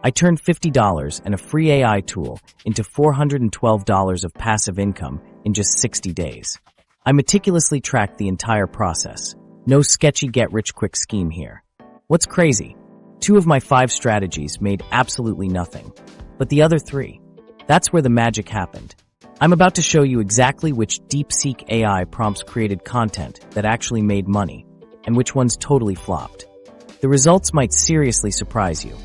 I turned $50 and a free AI tool into $412 of passive income in just 60 days. I meticulously tracked the entire process. No sketchy get-rich-quick scheme here. What's crazy? 2 of my 5 strategies made absolutely nothing. But the other 3, that's where the magic happened. I'm about to show you exactly which DeepSeek AI prompts created content that actually made money, and which ones totally flopped. The results might seriously surprise you.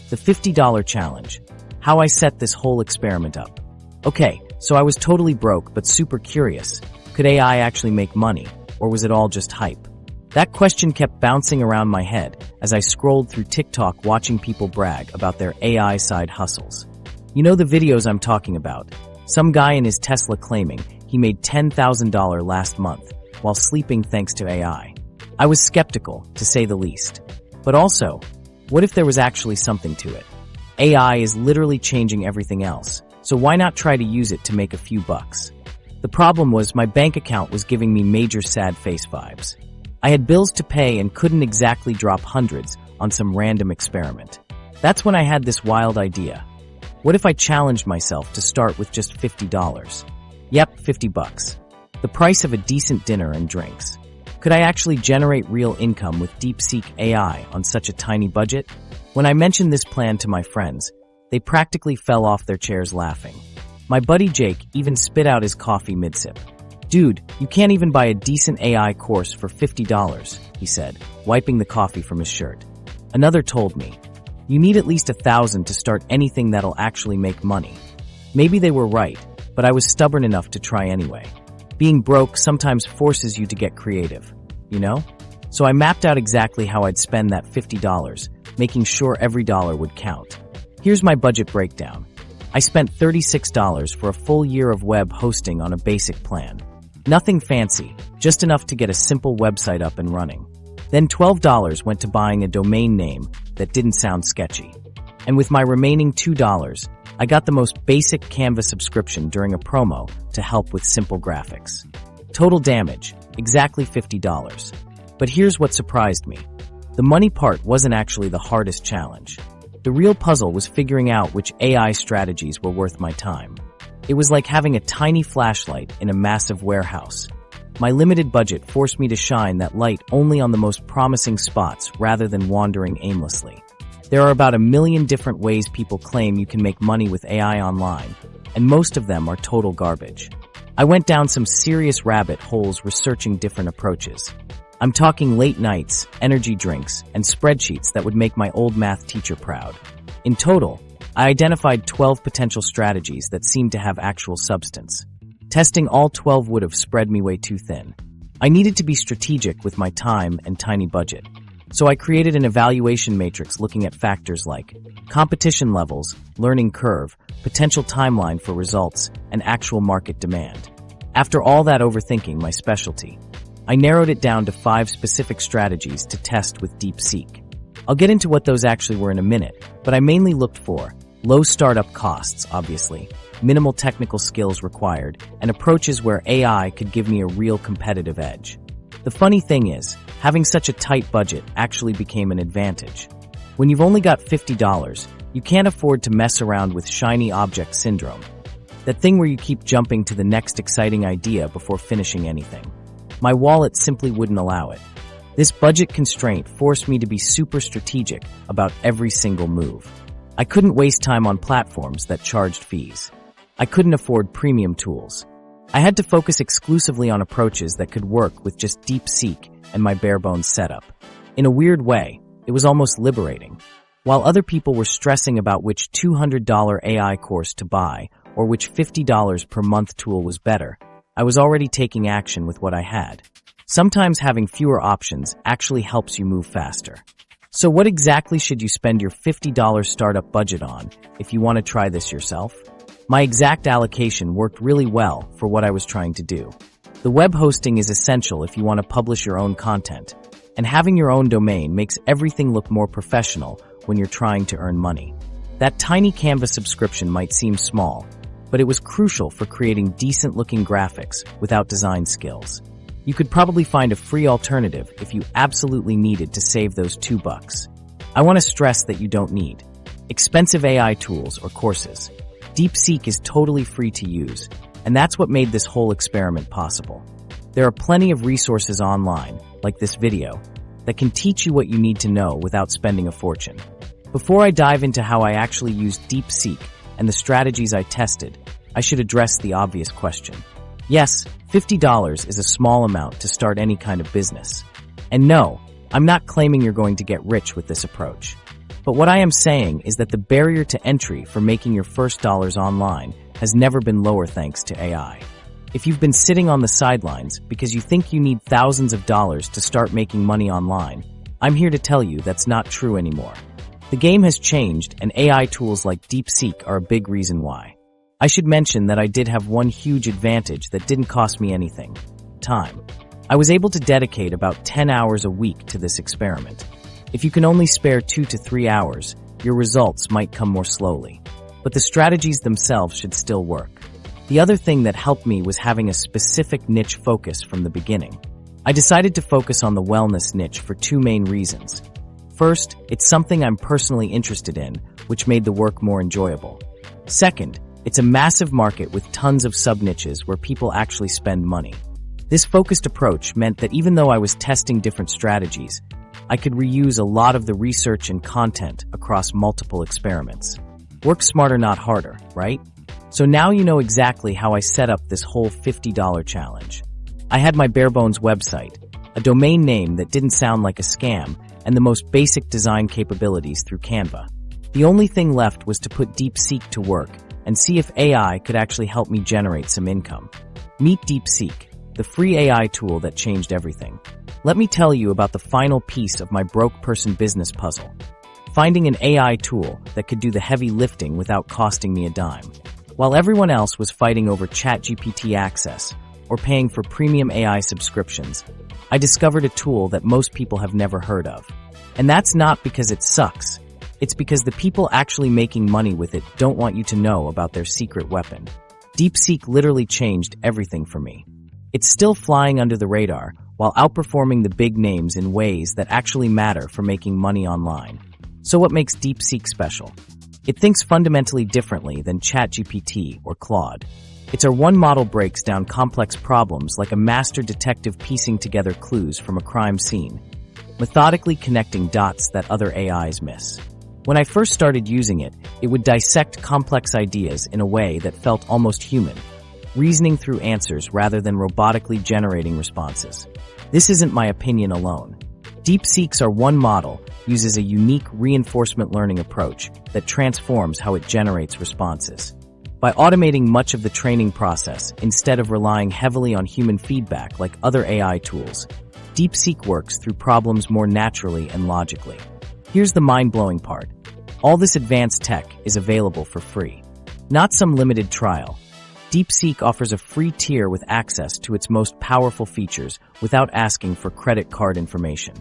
The $50 challenge. How I set this whole experiment up. Okay, so I was totally broke but super curious. Could AI actually make money, or was it all just hype? That question kept bouncing around my head as I scrolled through TikTok watching people brag about their AI side hustles. You know the videos I'm talking about. Some guy in his Tesla claiming he made $10,000 last month while sleeping thanks to AI. I was skeptical, to say the least. But also, what if there was actually something to it? AI is literally changing everything else, so why not try to use it to make a few bucks? The problem was my bank account was giving me major sad face vibes. I had bills to pay and couldn't exactly drop hundreds on some random experiment. That's when I had this wild idea. What if I challenged myself to start with just $50? Yep, $50. The price of a decent dinner and drinks. Could I actually generate real income with DeepSeek AI on such a tiny budget? When I mentioned this plan to my friends, they practically fell off their chairs laughing. My buddy Jake even spit out his coffee mid-sip. Dude, you can't even buy a decent AI course for $50, he said, wiping the coffee from his shirt. Another told me, you need at least $1,000 to start anything that'll actually make money. Maybe they were right, but I was stubborn enough to try anyway. Being broke sometimes forces you to get creative, you know? So I mapped out exactly how I'd spend that $50, making sure every dollar would count. Here's my budget breakdown. I spent $36 for a full year of web hosting on a basic plan. Nothing fancy, just enough to get a simple website up and running. Then $12 went to buying a domain name that didn't sound sketchy. And with my remaining $2, I got the most basic Canva subscription during a promo to help with simple graphics. Total damage, exactly $50. But here's what surprised me. The money part wasn't actually the hardest challenge. The real puzzle was figuring out which AI strategies were worth my time. It was like having a tiny flashlight in a massive warehouse. My limited budget forced me to shine that light only on the most promising spots rather than wandering aimlessly. There are about 1 million different ways people claim you can make money with AI online, and most of them are total garbage. I went down some serious rabbit holes researching different approaches. I'm talking late nights, energy drinks, and spreadsheets that would make my old math teacher proud. In total, I identified 12 potential strategies that seemed to have actual substance. Testing all 12 would have spread me way too thin. I needed to be strategic with my time and tiny budget. So I created an evaluation matrix looking at factors like competition levels, learning curve, potential timeline for results, and actual market demand. After all that overthinking my specialty, I narrowed it down to 5 specific strategies to test with DeepSeek. I'll get into what those actually were in a minute, but I mainly looked for low startup costs, obviously, minimal technical skills required, and approaches where AI could give me a real competitive edge. The funny thing is, having such a tight budget actually became an advantage. When you've only got $50, you can't afford to mess around with shiny object syndrome. That thing where you keep jumping to the next exciting idea before finishing anything. My wallet simply wouldn't allow it. This budget constraint forced me to be super strategic about every single move. I couldn't waste time on platforms that charged fees. I couldn't afford premium tools. I had to focus exclusively on approaches that could work with just DeepSeek and my bare-bones setup. In a weird way, it was almost liberating. While other people were stressing about which $200 AI course to buy or which $50 per month tool was better, I was already taking action with what I had. Sometimes having fewer options actually helps you move faster. So what exactly should you spend your $50 startup budget on if you want to try this yourself? My exact allocation worked really well for what I was trying to do. The web hosting is essential if you want to publish your own content, and having your own domain makes everything look more professional when you're trying to earn money. That tiny Canva subscription might seem small, but it was crucial for creating decent-looking graphics without design skills. You could probably find a free alternative if you absolutely needed to save those $2. I want to stress that you don't need. expensive AI tools, or courses. DeepSeek is totally free to use, and that's what made this whole experiment possible. There are plenty of resources online, like this video, that can teach you what you need to know without spending a fortune. Before I dive into how I actually used DeepSeek and the strategies I tested, I should address the obvious question. Yes, $50 is a small amount to start any kind of business. And no, I'm not claiming you're going to get rich with this approach. But what I am saying is that the barrier to entry for making your first dollars online has never been lower thanks to AI. If you've been sitting on the sidelines because you think you need thousands of dollars to start making money online, I'm here to tell you that's not true anymore. The game has changed, and AI tools like DeepSeek are a big reason why. I should mention that I did have one huge advantage that didn't cost me anything: time. I was able to dedicate about 10 hours a week to this experiment. If you can only spare 2 to 3 hours, your results might come more slowly. But the strategies themselves should still work. The other thing that helped me was having a specific niche focus from the beginning. I decided to focus on the wellness niche for 2 main reasons. First, it's something I'm personally interested in, which made the work more enjoyable. Second, it's a massive market with tons of sub-niches where people actually spend money. This focused approach meant that even though I was testing different strategies, I could reuse a lot of the research and content across multiple experiments. Work smarter, not harder, right? So now you know exactly how I set up this whole $50 challenge. I had my bare-bones website, a domain name that didn't sound like a scam, and the most basic design capabilities through Canva. The only thing left was to put DeepSeek to work and see if AI could actually help me generate some income. Meet DeepSeek, the free AI tool that changed everything. Let me tell you about the final piece of my broke person business puzzle: finding an AI tool that could do the heavy lifting without costing me a dime. While everyone else was fighting over ChatGPT access or paying for premium AI subscriptions, I discovered a tool that most people have never heard of. And that's not because it sucks. It's because the people actually making money with it don't want you to know about their secret weapon. DeepSeek literally changed everything for me. It's still flying under the radar while outperforming the big names in ways that actually matter for making money online. So what makes DeepSeek special? It thinks fundamentally differently than ChatGPT or Claude. Its R1 model breaks down complex problems like a master detective piecing together clues from a crime scene, methodically connecting dots that other AIs miss. When I first started using it, it would dissect complex ideas in a way that felt almost human, reasoning through answers rather than robotically generating responses. This isn't my opinion alone. DeepSeek's R1 model uses a unique reinforcement learning approach that transforms how it generates responses. By automating much of the training process instead of relying heavily on human feedback like other AI tools, DeepSeek works through problems more naturally and logically. Here's the mind-blowing part. All this advanced tech is available for free. Not some limited trial. DeepSeek offers a free tier with access to its most powerful features without asking for credit card information.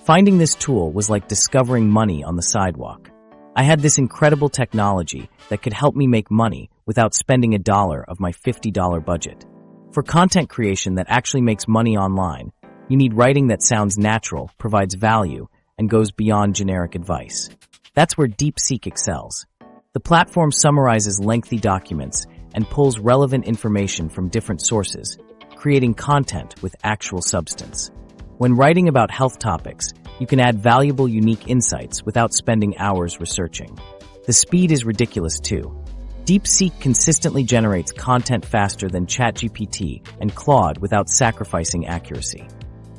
Finding this tool was like discovering money on the sidewalk. I had this incredible technology that could help me make money without spending $1 of my $50 budget. For content creation that actually makes money online, you need writing that sounds natural, provides value, and goes beyond generic advice. That's where DeepSeek excels. The platform summarizes lengthy documents and pulls relevant information from different sources, creating content with actual substance. When writing about health topics, you can add valuable, unique insights without spending hours researching. The speed is ridiculous too. DeepSeek consistently generates content faster than ChatGPT and Claude without sacrificing accuracy.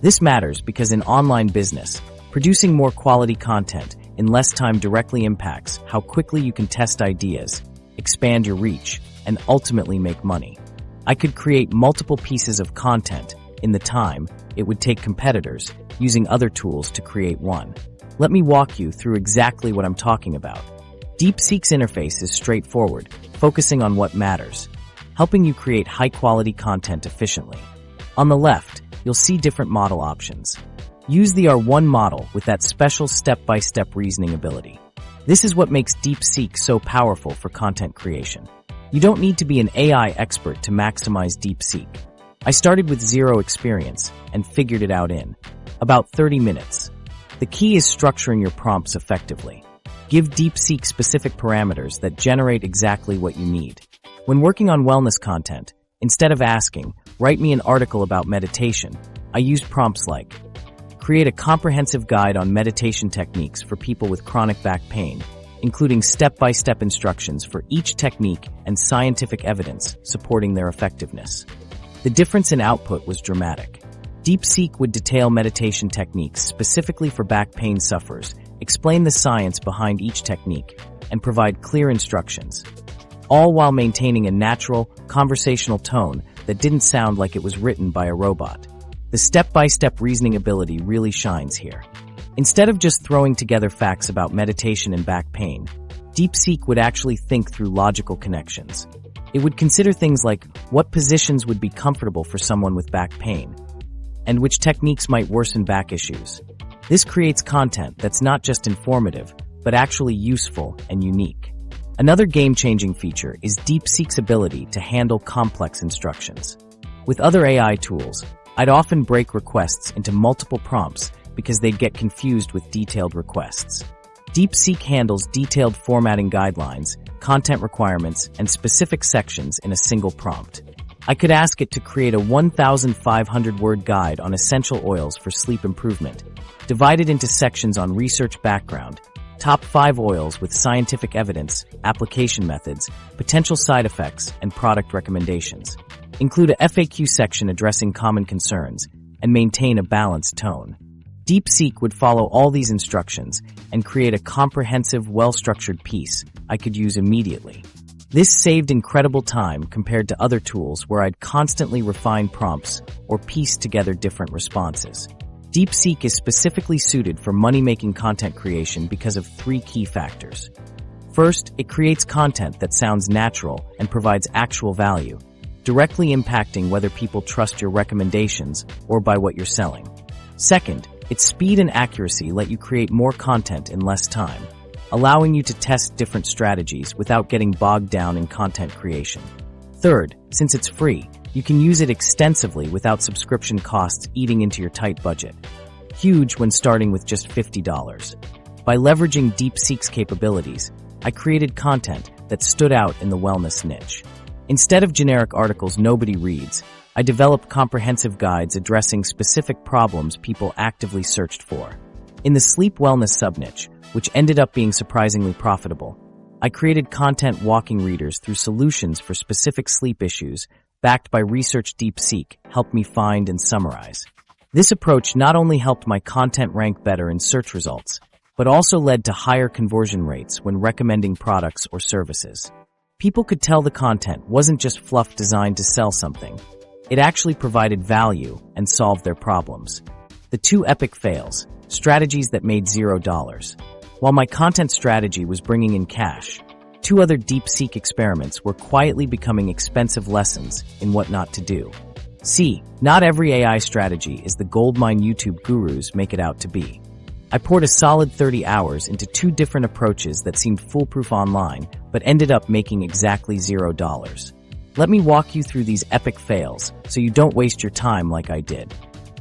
This matters because in online business, producing more quality content in less time directly impacts how quickly you can test ideas, expand your reach, and ultimately make money. I could create multiple pieces of content in the time it would take competitors using other tools to create one. Let me walk you through exactly what I'm talking about. DeepSeek's interface is straightforward, focusing on what matters, helping you create high-quality content efficiently. On the left, you'll see different model options. Use the R1 model with that special step-by-step reasoning ability. This is what makes DeepSeek so powerful for content creation. You don't need to be an AI expert to maximize DeepSeek. I started with zero experience and figured it out in about 30 minutes. The key is structuring your prompts effectively. Give DeepSeek specific parameters that generate exactly what you need. When working on wellness content, instead of asking, "Write me an article about meditation," I used prompts like, "Create a comprehensive guide on meditation techniques for people with chronic back pain, including step-by-step instructions for each technique and scientific evidence supporting their effectiveness." The difference in output was dramatic. DeepSeek would detail meditation techniques specifically for back pain sufferers, explain the science behind each technique, and provide clear instructions, all while maintaining a natural, conversational tone that didn't sound like it was written by a robot. The step-by-step reasoning ability really shines here. Instead of just throwing together facts about meditation and back pain, DeepSeek would actually think through logical connections. It would consider things like what positions would be comfortable for someone with back pain, and which techniques might worsen back issues. This creates content that's not just informative, but actually useful and unique. Another game-changing feature is DeepSeek's ability to handle complex instructions. With other AI tools, I'd often break requests into multiple prompts because they'd get confused with detailed requests. DeepSeek handles detailed formatting guidelines, content requirements, and specific sections in a single prompt. I could ask it to create a 1,500-word guide on essential oils for sleep improvement, divided into sections on research background, top 5 oils with scientific evidence, application methods, potential side effects, and product recommendations. Include a FAQ section addressing common concerns, and maintain a balanced tone. DeepSeek would follow all these instructions and create a comprehensive, well-structured piece I could use immediately. This saved incredible time compared to other tools where I'd constantly refine prompts or piece together different responses. DeepSeek is specifically suited for money-making content creation because of 3 key factors. First, it creates content that sounds natural and provides actual value, directly impacting whether people trust your recommendations or buy what you're selling. Second, its speed and accuracy let you create more content in less time, allowing you to test different strategies without getting bogged down in content creation. Third, since it's free, you can use it extensively without subscription costs eating into your tight budget. Huge when starting with just $50. By leveraging DeepSeek's capabilities, I created content that stood out in the wellness niche. Instead of generic articles nobody reads, I developed comprehensive guides addressing specific problems people actively searched for. In the sleep wellness subniche, which ended up being surprisingly profitable, I created content walking readers through solutions for specific sleep issues backed by research DeepSeek helped me find and summarize. This approach not only helped my content rank better in search results, but also led to higher conversion rates when recommending products or services. People could tell the content wasn't just fluff designed to sell something. It actually provided value and solved their problems. The 2 epic fails, strategies that made $0. While my content strategy was bringing in cash, 2 other DeepSeek experiments were quietly becoming expensive lessons in what not to do. C. Not every AI strategy is the Goldmine YouTube gurus make it out to be. I poured a solid 30 hours into 2 different approaches that seemed foolproof online, but ended up making exactly $0. Let me walk you through these epic fails so you don't waste your time like I did.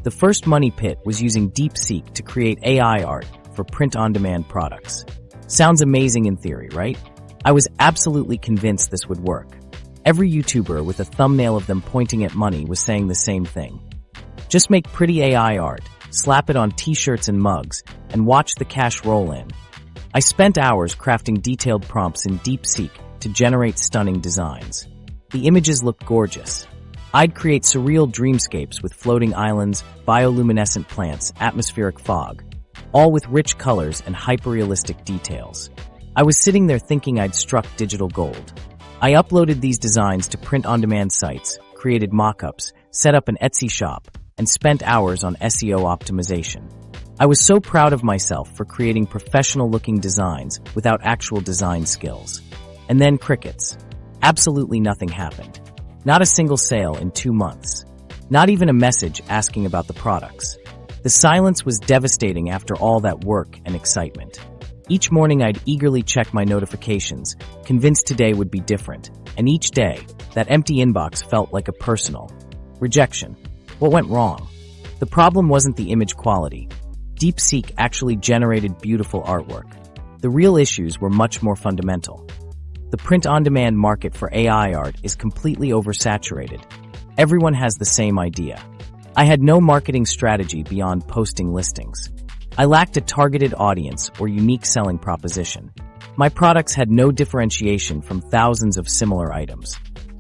The first money pit was using DeepSeek to create AI art for print-on-demand products. Sounds amazing in theory, right? I was absolutely convinced this would work. Every YouTuber with a thumbnail of them pointing at money was saying the same thing. Just make pretty AI art, slap it on t-shirts and mugs, and watch the cash roll in. I spent hours crafting detailed prompts in DeepSeek to generate stunning designs. The images looked gorgeous. I'd create surreal dreamscapes with floating islands, bioluminescent plants, atmospheric fog, all with rich colors and hyper-realistic details. I was sitting there thinking I'd struck digital gold. I uploaded these designs to print-on-demand sites, created mock-ups, set up an Etsy shop, and spent hours on SEO optimization. I was so proud of myself for creating professional-looking designs without actual design skills. And then crickets. Absolutely nothing happened. Not a single sale in 2 months. Not even a message asking about the products. The silence was devastating after all that work and excitement. Each morning I'd eagerly check my notifications, convinced today would be different, and each day, that empty inbox felt like a personal rejection. What went wrong? The problem wasn't the image quality. DeepSeek actually generated beautiful artwork. The real issues were much more fundamental. The print-on-demand market for AI art is completely oversaturated. Everyone has the same idea. I had no marketing strategy beyond posting listings. I lacked a targeted audience or unique selling proposition. My products had no differentiation from thousands of similar items.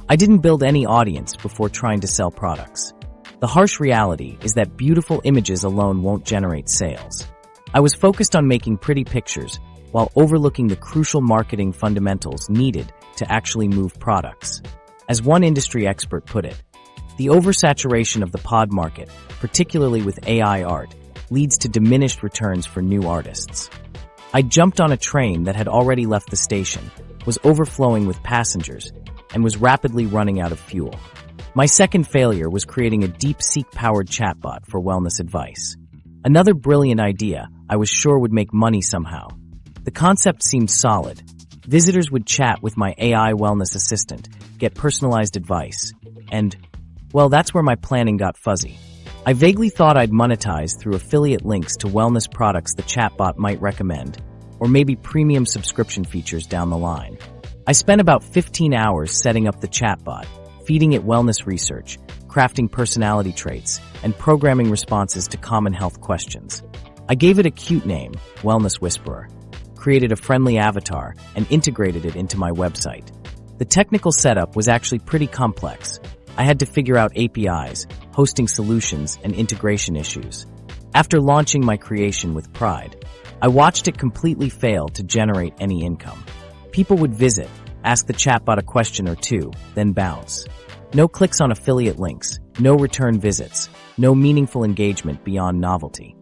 I didn't build any audience before trying to sell products. The harsh reality is that beautiful images alone won't generate sales. I was focused on making pretty pictures while overlooking the crucial marketing fundamentals needed to actually move products. As one industry expert put it, the oversaturation of the pod market, particularly with AI art, leads to diminished returns for new artists. I jumped on a train that had already left the station, was overflowing with passengers, and was rapidly running out of fuel. My second failure was creating a DeepSeek-powered chatbot for wellness advice. Another brilliant idea I was sure would make money somehow. The concept seemed solid. Visitors would chat with my AI wellness assistant, get personalized advice, and, well, that's where my planning got fuzzy. I vaguely thought I'd monetize through affiliate links to wellness products the chatbot might recommend, or maybe premium subscription features down the line. I spent about 15 hours setting up the chatbot, feeding it wellness research, crafting personality traits, and programming responses to common health questions. I gave it a cute name, Wellness Whisperer, created a friendly avatar, and integrated it into my website. The technical setup was actually pretty complex. I had to figure out APIs, hosting solutions, and integration issues. After launching my creation with pride, I watched it completely fail to generate any income. People would visit, ask the chatbot a question or two, then bounce. No clicks on affiliate links, no return visits, no meaningful engagement beyond novelty.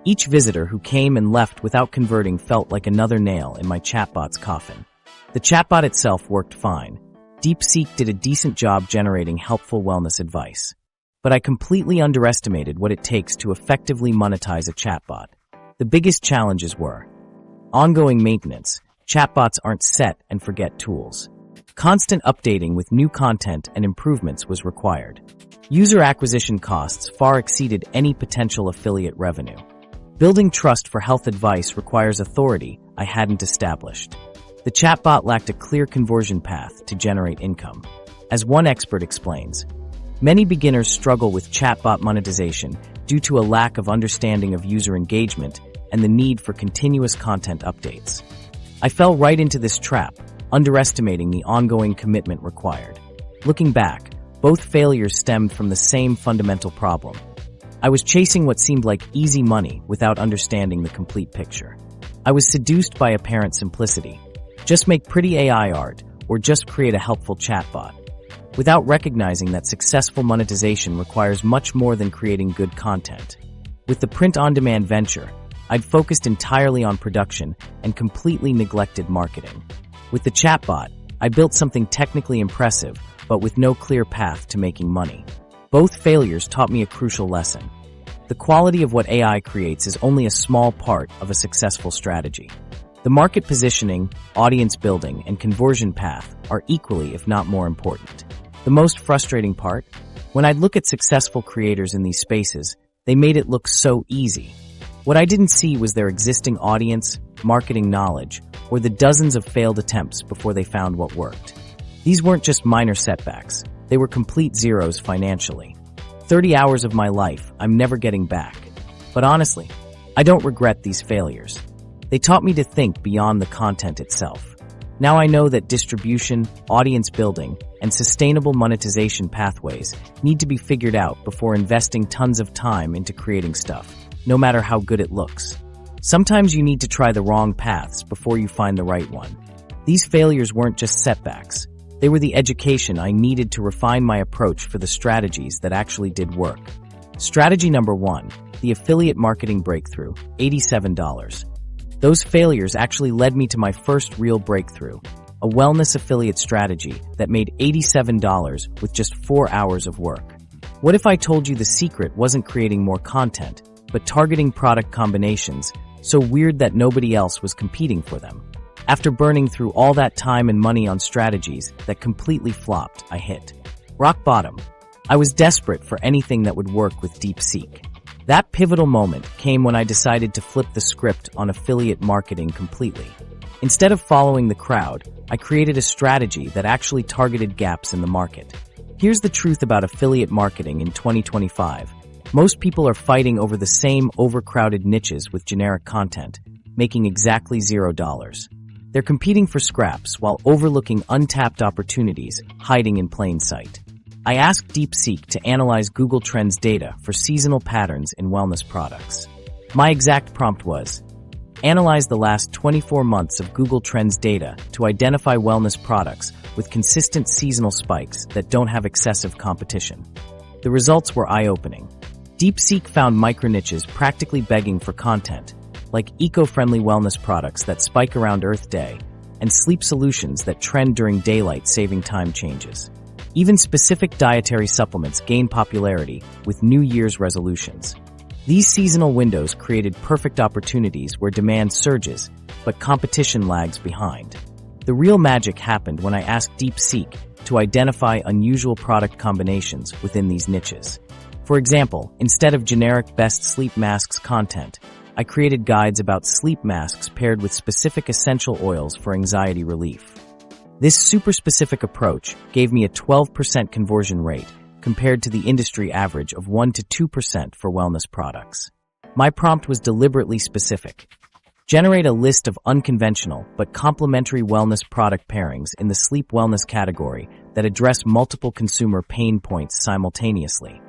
Each visitor who came and left without converting felt like another nail in my chatbot's coffin. The chatbot itself worked fine. DeepSeek did a decent job generating helpful wellness advice. But I completely underestimated what it takes to effectively monetize a chatbot. The biggest challenges were ongoing maintenance. Chatbots aren't set and forget tools. Constant updating with new content and improvements was required. User acquisition costs far exceeded any potential affiliate revenue. Building trust for health advice requires authority I hadn't established. The chatbot lacked a clear conversion path to generate income. As one expert explains, many beginners struggle with chatbot monetization due to a lack of understanding of user engagement and the need for continuous content updates. I fell right into this trap, underestimating the ongoing commitment required. Looking back, both failures stemmed from the same fundamental problem. I was chasing what seemed like easy money without understanding the complete picture. I was seduced by apparent simplicity. Just make pretty AI art, or just create a helpful chatbot, without recognizing that successful monetization requires much more than creating good content. With the print-on-demand venture, I'd focused entirely on production and completely neglected marketing. With the chatbot, I built something technically impressive, but with no clear path to making money. Both failures taught me a crucial lesson. The quality of what AI creates is only a small part of a successful strategy. The market positioning, audience building, and conversion path are equally, if not more important. The most frustrating part? When I'd look at successful creators in these spaces, they made it look so easy. What I didn't see was their existing audience, marketing knowledge, or the dozens of failed attempts before they found what worked. These weren't just minor setbacks. They were complete zeros financially. 30 hours of my life I'm never getting back. But honestly, I don't regret these failures. They taught me to think beyond the content itself. Now I know that distribution, audience building, and sustainable monetization pathways need to be figured out before investing tons of time into creating stuff, no matter how good it looks. Sometimes you need to try the wrong paths before you find the right one. These failures weren't just setbacks. They were the education I needed to refine my approach for the strategies that actually did work. Strategy number 1, the affiliate marketing breakthrough, $87. Those failures actually led me to my first real breakthrough, a wellness affiliate strategy that made $87 with just 4 hours of work. What if I told you the secret wasn't creating more content, but targeting product combinations so weird that nobody else was competing for them? After burning through all that time and money on strategies that completely flopped, I hit rock bottom. I was desperate for anything that would work with DeepSeek. That pivotal moment came when I decided to flip the script on affiliate marketing completely. Instead of following the crowd, I created a strategy that actually targeted gaps in the market. Here's the truth about affiliate marketing in 2025. Most people are fighting over the same overcrowded niches with generic content, making exactly $0. They're competing for scraps while overlooking untapped opportunities hiding in plain sight. I asked DeepSeek to analyze Google Trends data for seasonal patterns in wellness products. My exact prompt was, analyze the last 24 months of Google Trends data to identify wellness products with consistent seasonal spikes that don't have excessive competition. The results were eye-opening. DeepSeek found micro-niches practically begging for content, like eco-friendly wellness products that spike around Earth Day, and sleep solutions that trend during daylight saving time changes. Even specific dietary supplements gain popularity with New Year's resolutions. These seasonal windows created perfect opportunities where demand surges, but competition lags behind. The real magic happened when I asked DeepSeek to identify unusual product combinations within these niches. For example, instead of generic best sleep masks content, I created guides about sleep masks paired with specific essential oils for anxiety relief. This super specific approach gave me a 12% conversion rate compared to the industry average of 1 to 2% for wellness products. My prompt was deliberately specific. Generate a list of unconventional but complementary wellness product pairings in the sleep wellness category that address multiple consumer pain points simultaneously.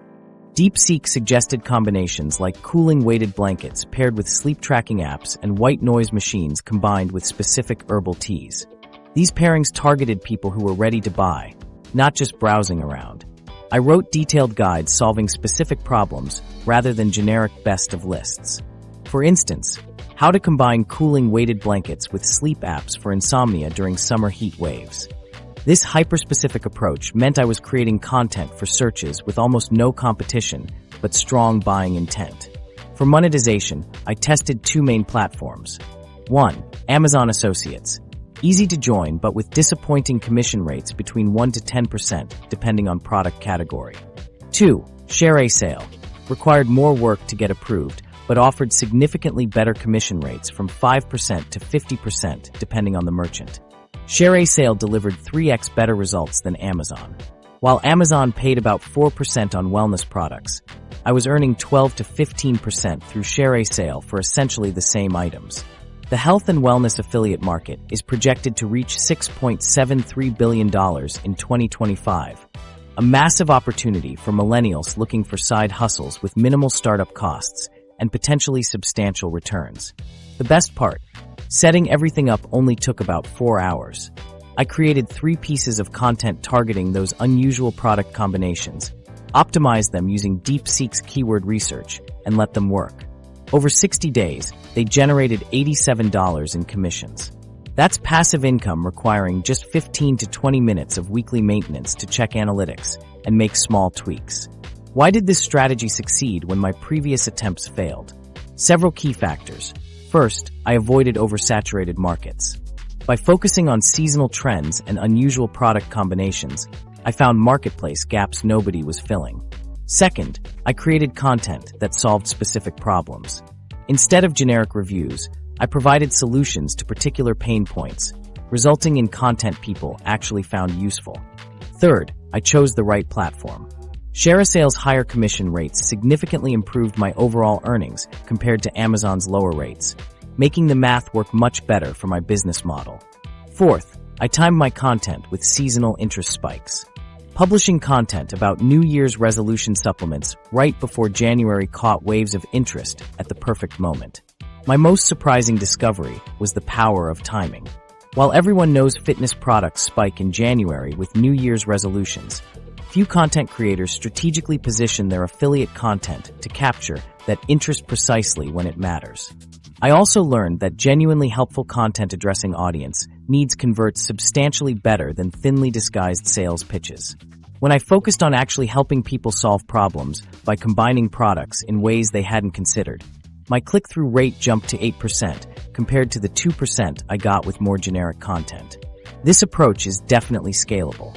DeepSeek suggested combinations like cooling weighted blankets paired with sleep tracking apps and white noise machines combined with specific herbal teas. These pairings targeted people who were ready to buy, not just browsing around. I wrote detailed guides solving specific problems rather than generic best of lists. For instance, how to combine cooling weighted blankets with sleep apps for insomnia during summer heat waves. This hyper-specific approach meant I was creating content for searches with almost no competition, but strong buying intent. For monetization, I tested two main platforms. 1. Amazon Associates. Easy to join, but with disappointing commission rates between 1 to 10% depending on product category. 2. Share Sale. Required more work to get approved, but offered significantly better commission rates from 5% to 50% depending on the merchant. Share Sale delivered 3x better results than Amazon. While Amazon paid about 4% on wellness products, I was earning 12 to 15% through Share Sale for essentially the same items. The health and wellness affiliate market is projected to reach $6.73 billion in 2025, a massive opportunity for millennials looking for side hustles with minimal startup costs and potentially substantial returns. The best part, setting everything up only took about 4 hours. I created 3 pieces of content targeting those unusual product combinations, optimized them using DeepSeek's keyword research, and let them work. Over 60 days, they generated $87 in commissions. That's passive income requiring just 15 to 20 minutes of weekly maintenance to check analytics and make small tweaks. Why did this strategy succeed when my previous attempts failed? Several key factors. First, I avoided oversaturated markets. By focusing on seasonal trends and unusual product combinations, I found marketplace gaps nobody was filling. Second, I created content that solved specific problems. Instead of generic reviews, I provided solutions to particular pain points, resulting in content people actually found useful. Third, I chose the right platform. ShareASale's higher commission rates significantly improved my overall earnings compared to Amazon's lower rates, making the math work much better for my business model. Fourth, I timed my content with seasonal interest spikes. Publishing content about New Year's resolution supplements right before January caught waves of interest at the perfect moment. My most surprising discovery was the power of timing. While everyone knows fitness products spike in January with New Year's resolutions, few content creators strategically position their affiliate content to capture that interest precisely when it matters. I also learned that genuinely helpful content addressing audience needs converts substantially better than thinly disguised sales pitches. When I focused on actually helping people solve problems by combining products in ways they hadn't considered, my click-through rate jumped to 8% compared to the 2% I got with more generic content. This approach is definitely scalable.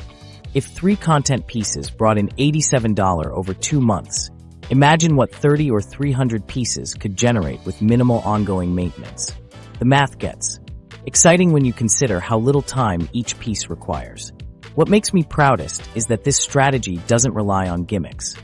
If 3 content pieces brought in $87 over 2 months, imagine what 30 or 300 pieces could generate with minimal ongoing maintenance. The math gets. Exciting when you consider how little time each piece requires. What makes me proudest is that this strategy doesn't rely on gimmicks.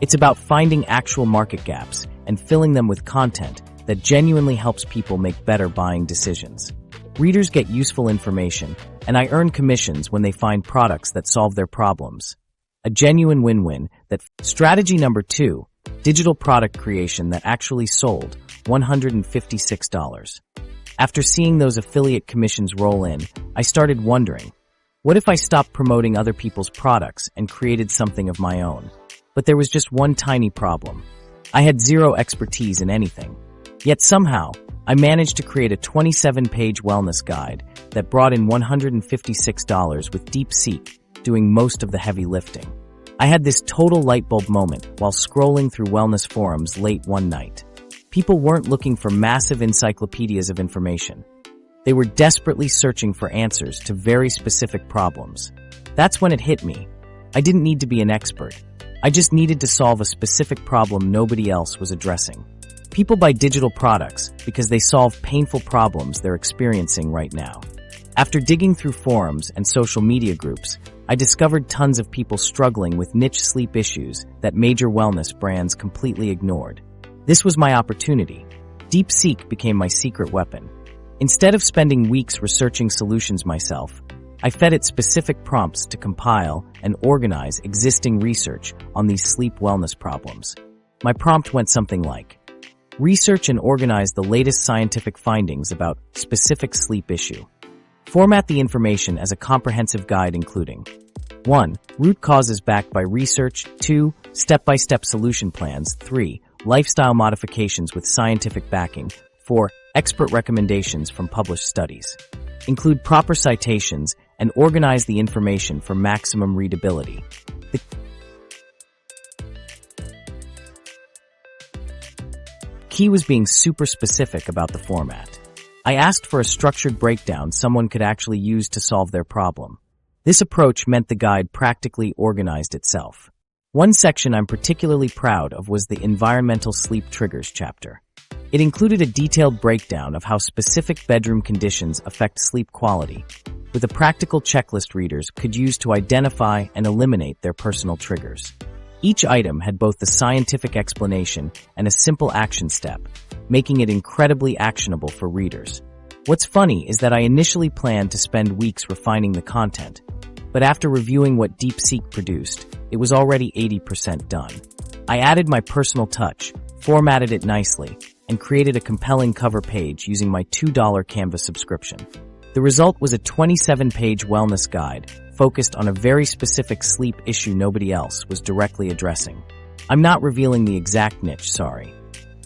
It's about finding actual market gaps and filling them with content that genuinely helps people make better buying decisions. Readers get useful information, and I earn commissions when they find products that solve their problems. A genuine win-win. Strategy number 2, digital product creation that actually sold $156. After seeing those affiliate commissions roll in, I started wondering, what if I stopped promoting other people's products and created something of my own? But there was just one tiny problem. I had zero expertise in anything. Yet somehow, I managed to create a 27-page wellness guide that brought in $156 with DeepSeek doing most of the heavy lifting. I had this total light bulb moment while scrolling through wellness forums late one night. People weren't looking for massive encyclopedias of information. They were desperately searching for answers to very specific problems. That's when it hit me. I didn't need to be an expert. I just needed to solve a specific problem nobody else was addressing. People buy digital products because they solve painful problems they're experiencing right now. After digging through forums and social media groups, I discovered tons of people struggling with niche sleep issues that major wellness brands completely ignored. This was my opportunity. DeepSeek became my secret weapon. Instead of spending weeks researching solutions myself, I fed it specific prompts to compile and organize existing research on these sleep wellness problems. My prompt went something like, research and organize the latest scientific findings about specific sleep issue. Format the information as a comprehensive guide including 1. Root causes backed by research. 2. Step-by-step solution plans. 3. Lifestyle modifications with scientific backing. 4. Expert recommendations from published studies. Include proper citations and organize the information for maximum readability. The key was being super specific about the format. I asked for a structured breakdown someone could actually use to solve their problem. This approach meant the guide practically organized itself. One section I'm particularly proud of was the Environmental Sleep Triggers chapter. It included a detailed breakdown of how specific bedroom conditions affect sleep quality, with a practical checklist readers could use to identify and eliminate their personal triggers. Each item had both the scientific explanation and a simple action step, making it incredibly actionable for readers. What's funny is that I initially planned to spend weeks refining the content, but after reviewing what DeepSeek produced, it was already 80% done. I added my personal touch, formatted it nicely, and created a compelling cover page using my $2 Canva subscription. The result was a 27-page wellness guide focused on a very specific sleep issue nobody else was directly addressing. I'm not revealing the exact niche, sorry,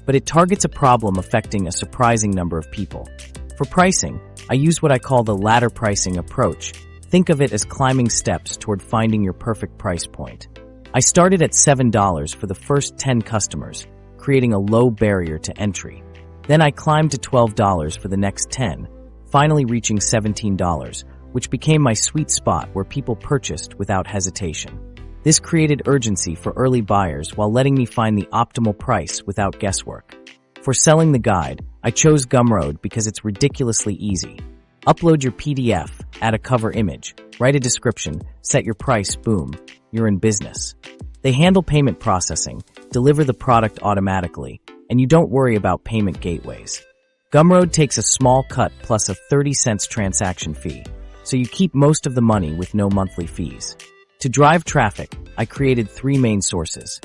but it targets a problem affecting a surprising number of people. For pricing, I use what I call the ladder pricing approach. Think of it as climbing steps toward finding your perfect price point. I started at $7 for the first 10 customers, creating a low barrier to entry. Then I climbed to $12 for the next 10, finally reaching $17, which became my sweet spot where people purchased without hesitation. This created urgency for early buyers while letting me find the optimal price without guesswork. For selling the guide, I chose Gumroad because it's ridiculously easy. Upload your PDF, add a cover image, write a description, set your price, boom, you're in business. They handle payment processing, deliver the product automatically, and you don't worry about payment gateways. Gumroad takes a small cut plus a 30-cent transaction fee, so you keep most of the money with no monthly fees. To drive traffic, I created 3 main sources.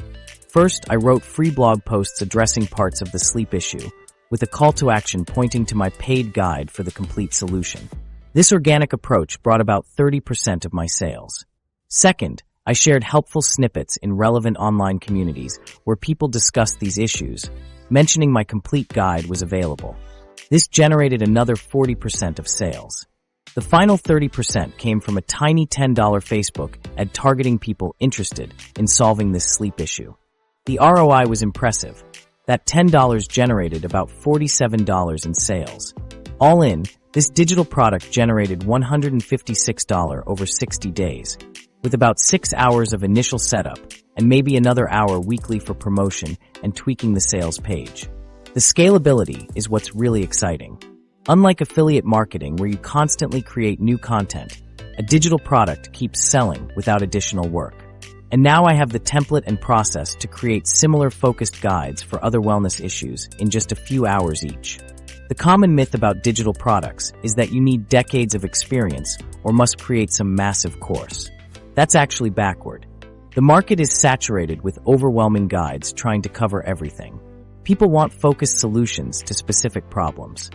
First, I wrote free blog posts addressing parts of the sleep issue, with a call to action pointing to my paid guide for the complete solution. This organic approach brought about 30% of my sales. Second, I shared helpful snippets in relevant online communities where people discussed these issues, mentioning my complete guide was available. This generated another 40% of sales. The final 30% came from a tiny $10 Facebook ad targeting people interested in solving this sleep issue. The ROI was impressive. That $10 generated about $47 in sales. All in, this digital product generated $156 over 60 days, with about 6 hours of initial setup and maybe another hour weekly for promotion and tweaking the sales page. The scalability is what's really exciting. Unlike affiliate marketing where you constantly create new content, a digital product keeps selling without additional work. And now I have the template and process to create similar focused guides for other wellness issues in just a few hours each. The common myth about digital products is that you need decades of experience or must create some massive course. That's actually backward. The market is saturated with overwhelming guides trying to cover everything. People want focused solutions to specific problems.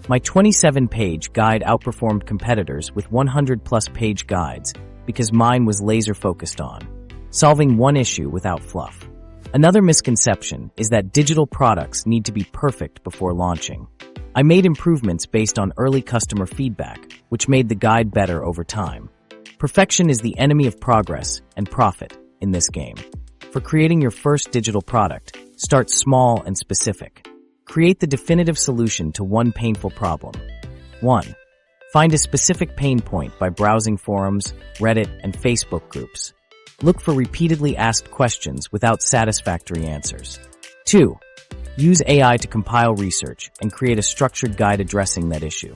My 27-page guide outperformed competitors with 100-plus page guides because mine was laser-focused on solving one issue without fluff. Another misconception is that digital products need to be perfect before launching. I made improvements based on early customer feedback, which made the guide better over time. Perfection is the enemy of progress and profit in this game. For creating your first digital product, start small and specific. Create the definitive solution to one painful problem. 1. Find a specific pain point by browsing forums, Reddit, and Facebook groups. Look for repeatedly asked questions without satisfactory answers. 2. Use AI to compile research and create a structured guide addressing that issue.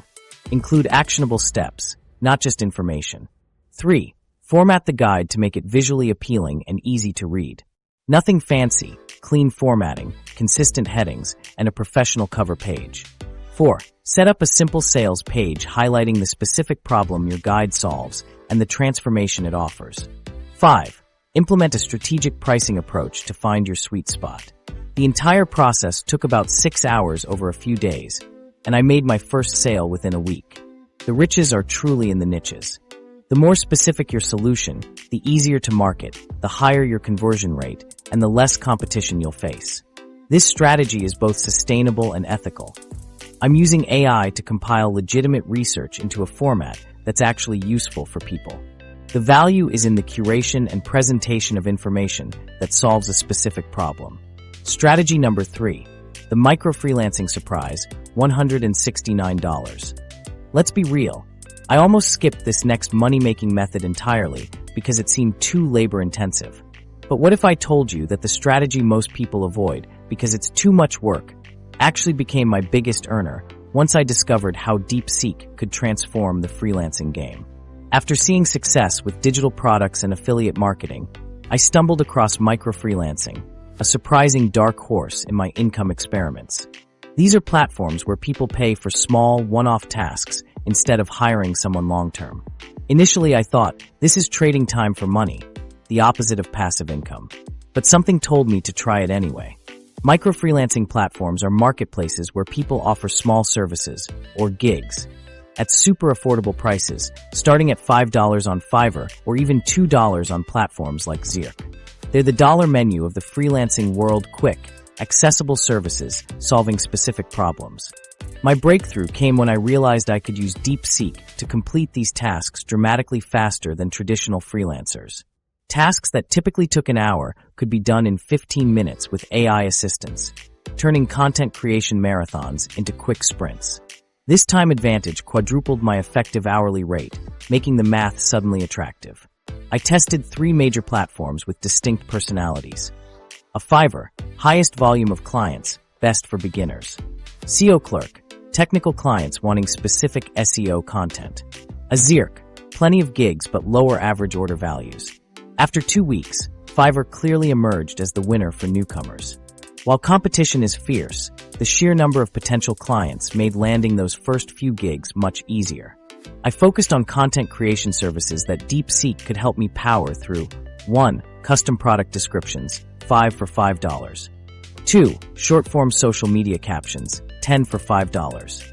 Include actionable steps, not just information. 3. Format the guide to make it visually appealing and easy to read. Nothing fancy, clean formatting, consistent headings, and a professional cover page. 4. Set up a simple sales page highlighting the specific problem your guide solves and the transformation it offers. 5. Implement a strategic pricing approach to find your sweet spot. The entire process took about 6 hours over a few days, and I made my first sale within a week. The riches are truly in the niches. The more specific your solution, the easier to market, the higher your conversion rate, and the less competition you'll face. This strategy is both sustainable and ethical. I'm using AI to compile legitimate research into a format that's actually useful for people. The value is in the curation and presentation of information that solves a specific problem. Strategy number 3, the micro-freelancing surprise, $169. Let's be real. I almost skipped this next money-making method entirely because it seemed too labor-intensive. But what if I told you that the strategy most people avoid because it's too much work actually became my biggest earner once I discovered how DeepSeek could transform the freelancing game? After seeing success with digital products and affiliate marketing, I stumbled across micro-freelancing, a surprising dark horse in my income experiments. These are platforms where people pay for small, one-off tasks instead of hiring someone long-term. Initially, I thought, this is trading time for money, the opposite of passive income. But something told me to try it anyway. Micro-freelancing platforms are marketplaces where people offer small services, or gigs, at super affordable prices, starting at $5 on Fiverr or even $2 on platforms like Zirk. They're the dollar menu of the freelancing world, quick, accessible services solving specific problems. My breakthrough came when I realized I could use DeepSeek to complete these tasks dramatically faster than traditional freelancers. Tasks that typically took an hour could be done in 15 minutes with AI assistance, turning content creation marathons into quick sprints. This time advantage quadrupled my effective hourly rate, making the math suddenly attractive. I tested 3 major platforms with distinct personalities. A Fiverr, highest volume of clients, best for beginners. SEO Clerk, technical clients wanting specific SEO content. A Zirk, plenty of gigs but lower average order values. After 2 weeks, Fiverr clearly emerged as the winner for newcomers. While competition is fierce, the sheer number of potential clients made landing those first few gigs much easier. I focused on content creation services that DeepSeek could help me power through. 1. Custom product descriptions, 5 for $5. 2. Short-form social media captions, 10 for $5.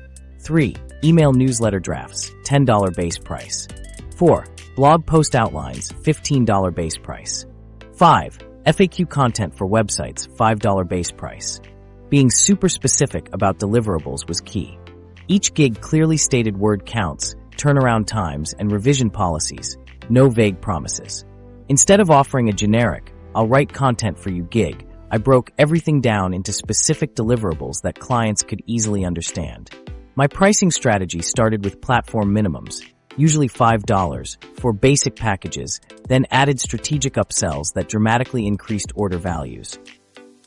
3. Email newsletter drafts, $10 base price. 4. Blog post outlines, $15 base price. 5. FAQ content for websites, $5 base price. Being super specific about deliverables was key. Each gig clearly stated word counts, turnaround times, and revision policies, no vague promises. Instead of offering a generic, "I'll write content for you" gig, I broke everything down into specific deliverables that clients could easily understand. My pricing strategy started with platform minimums, usually $5, for basic packages, then added strategic upsells that dramatically increased order values.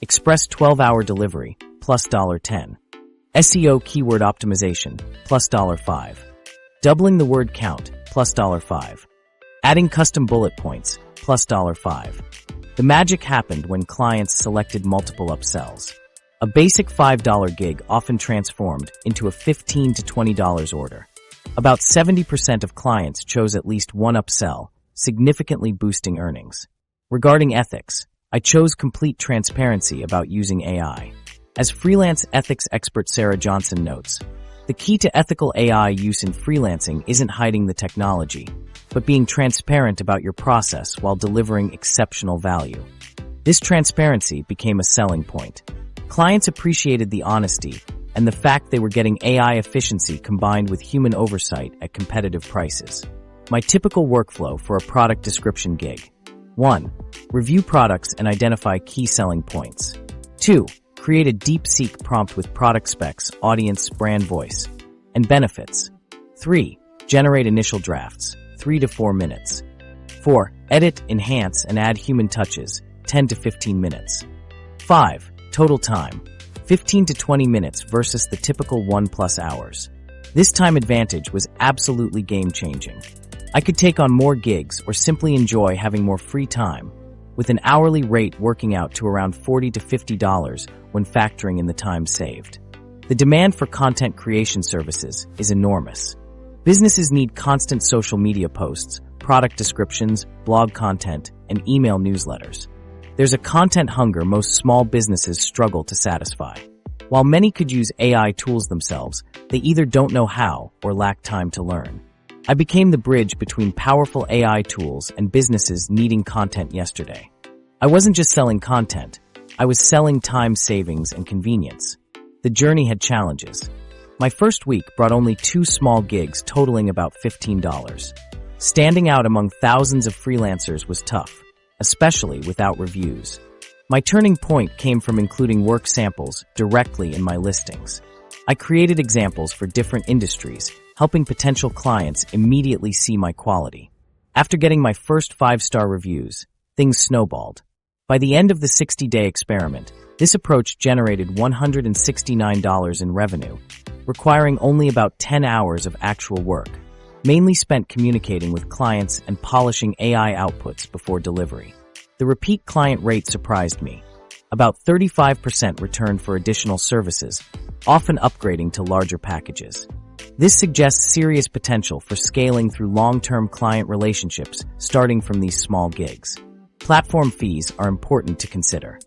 Express 12-hour delivery, plus $10. SEO keyword optimization, plus $5. Doubling the word count, plus $5. Adding custom bullet points, plus $5. The magic happened when clients selected multiple upsells. A basic $5 gig often transformed into a $15 to $20 order. About 70% of clients chose at least one upsell, significantly boosting earnings. Regarding ethics, I chose complete transparency about using AI. As freelance ethics expert Sarah Johnson notes, the key to ethical AI use in freelancing isn't hiding the technology, but being transparent about your process while delivering exceptional value. This transparency became a selling point. Clients appreciated the honesty and the fact they were getting AI efficiency combined with human oversight at competitive prices. My typical workflow for a product description gig. 1. Review products and identify key selling points. 2. Create a DeepSeek prompt with product specs, audience, brand voice, and benefits. 3. Generate initial drafts, 3 to 4 minutes. 4. Edit, enhance, and add human touches, 10 to 15 minutes. 5. Total time, 15 to 20 minutes versus the typical 1+ hours. This time advantage was absolutely game-changing. I could take on more gigs or simply enjoy having more free time, with an hourly rate working out to around $40 to $50 when factoring in the time saved. The demand for content creation services is enormous. Businesses need constant social media posts, product descriptions, blog content, and email newsletters. There's a content hunger most small businesses struggle to satisfy. While many could use AI tools themselves, they either don't know how or lack time to learn. I became the bridge between powerful AI tools and businesses needing content yesterday. I wasn't just selling content, I was selling time savings and convenience. The journey had challenges. My first week brought only 2 small gigs totaling about $15. Standing out among thousands of freelancers was tough, especially without reviews. My turning point came from including work samples directly in my listings. I created examples for different industries, helping potential clients immediately see my quality. After getting my first 5-star reviews, things snowballed. By the end of the 60-day experiment, this approach generated $169 in revenue, requiring only about 10 hours of actual work, mainly spent communicating with clients and polishing AI outputs before delivery. The repeat client rate surprised me. About 35% returned for additional services, often upgrading to larger packages. This suggests serious potential for scaling through long-term client relationships starting from these small gigs. Platform fees are important to consider.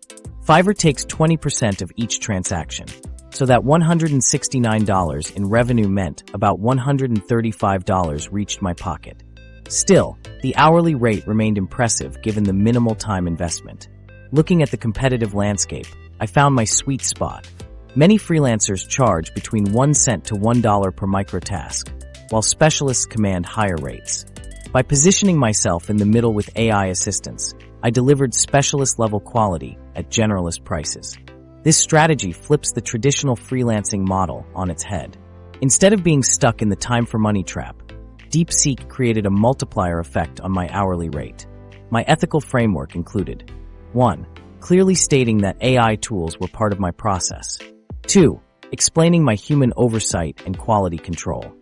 Fiverr takes 20% of each transaction, so that $169 in revenue meant about $135 reached my pocket. Still, the hourly rate remained impressive given the minimal time investment. Looking at the competitive landscape, I found my sweet spot. Many freelancers charge between 1 cent to $1 per microtask, while specialists command higher rates. By positioning myself in the middle with AI assistance, I delivered specialist-level quality at generalist prices. This strategy flips the traditional freelancing model on its head. Instead of being stuck in the time-for-money trap, DeepSeek created a multiplier effect on my hourly rate. My ethical framework included 1. Clearly stating that AI tools were part of my process. 2. Explaining my human oversight and quality control.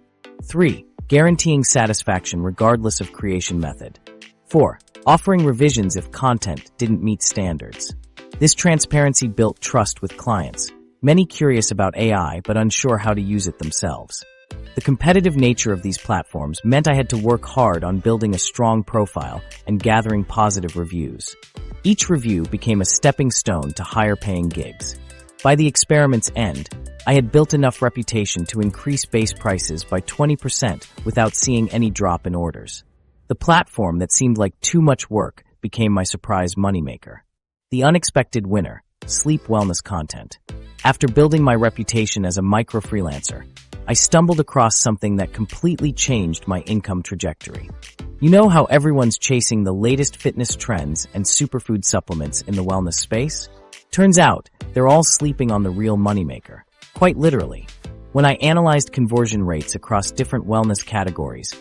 3. Guaranteeing satisfaction regardless of creation method. 4. Offering revisions if content didn't meet standards. This transparency built trust with clients, many curious about AI but unsure how to use it themselves. The competitive nature of these platforms meant I had to work hard on building a strong profile and gathering positive reviews. Each review became a stepping stone to higher-paying gigs. By the experiment's end, I had built enough reputation to increase base prices by 20% without seeing any drop in orders. The platform that seemed like too much work became my surprise moneymaker. The unexpected winner, sleep wellness content. After building my reputation as a micro-freelancer, I stumbled across something that completely changed my income trajectory. You know how everyone's chasing the latest fitness trends and superfood supplements in the wellness space? Turns out, they're all sleeping on the real moneymaker. Quite literally. When I analyzed conversion rates across different wellness categories,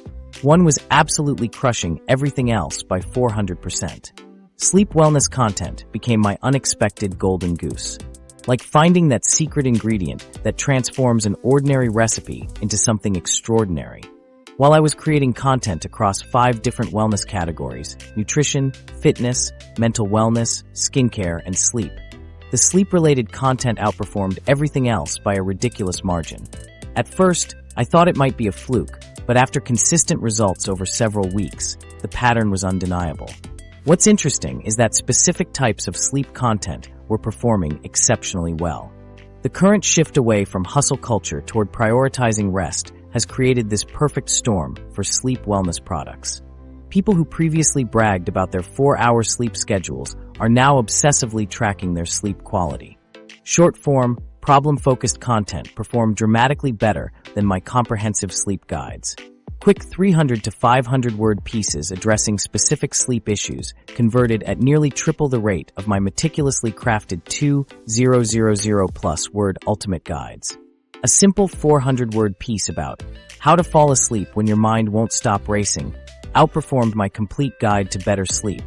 one was absolutely crushing everything else by 400%. Sleep wellness content became my unexpected golden goose. like finding that secret ingredient that transforms an ordinary recipe into something extraordinary. While I was creating content across 5 different wellness categories: nutrition, fitness, mental wellness, skincare, and sleep, the sleep-related content outperformed everything else by a ridiculous margin. At first, I thought it might be a fluke, but after consistent results over several weeks, the pattern was undeniable. What's interesting is that specific types of sleep content were performing exceptionally well. The current shift away from hustle culture toward prioritizing rest has created this perfect storm for sleep wellness products. People who previously bragged about their 4-hour sleep schedules are now obsessively tracking their sleep quality. Short-form, problem-focused content performed dramatically better than my comprehensive sleep guides. Quick 300 to 500-word pieces addressing specific sleep issues converted at nearly triple the rate of my meticulously crafted 2,000+ word ultimate guides. A simple 400-word piece about how to fall asleep when your mind won't stop racing outperformed my complete guide to better sleep